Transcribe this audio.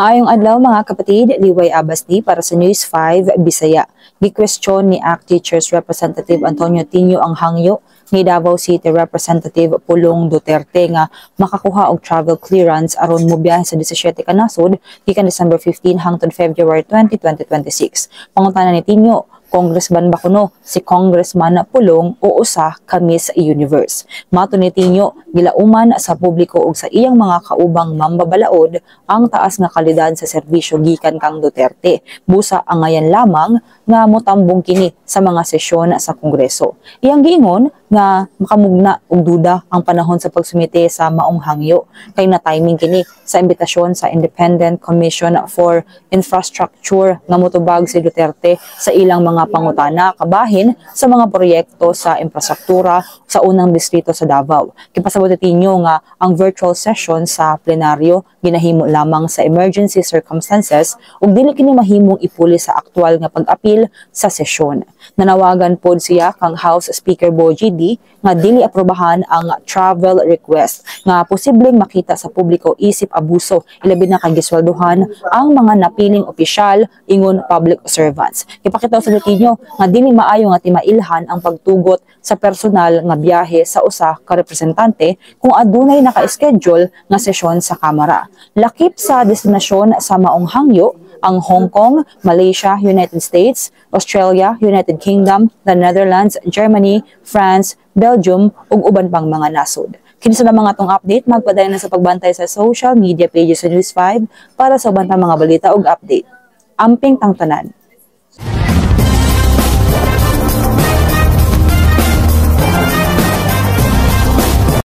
Maayong adlaw mga kapatid, Liway Abasdi para sa News 5 Bisaya. Gikwestiyon ni ACT Teachers Representative Antonio Tinio ang hangyo ni Davao City Representative Pulong Duterte nga makakuha og travel clearance aron mobiyahe sa 17 ka nasod gikan December 15 hangtod February 20, 2026. Pangutana ni Tinio, Congressman ba kuno si Congressman Pulong o usa ka Miss Universe. Mato ni Tinio, gilauman sa publiko ug sa iyang mga kaubang mambabalaod ang taas nga kalidad sa serbisyo gikan kang Duterte. Busa ang ngayon lamang nga motambong kini sa mga sesyon sa Kongreso. Iyang giingon nga makamugna og duda ang panahon sa pagsumite sa maong hangyo kay na timing kini sa imbitasyon sa Independent Commission for Infrastructure nga motubag si Duterte sa ilang mga pangutana kabahin sa mga proyekto sa infrastruktura sa unang distrito sa Davao. Kipasabot Tinio nga ang virtual session sa plenaryo ginahimo lamang sa emergency circumstances ug dili kini mahimong ipuli sa aktual nga pag-apil sa sesyon. Nanawagan pod siya kang House Speaker Bogie D nga dili aprobahan ang travel request nga posibleng makita sa publiko isip abuso ilabi na kay gisweldohan ang mga napiling opisyal ingon public servants. Ipakita sa Tinio nga dili maayo nga timailhan ang pagtugot sa personal nga biyahe sa usa ka representante kung adunay naka-schedule nga sesyon sa Kamara. Lakip sa destinasyon sa maong hangyo ang Hong Kong, Malaysia, United States, Australia, United Kingdom, the Netherlands, Germany, France, Belgium ug uban pang mga nasod. Kini sa mga atong update, magpadayon na sa pagbantay sa social media pages sa News 5 para sa uban pang mga balita ug update. Amping tangtanan.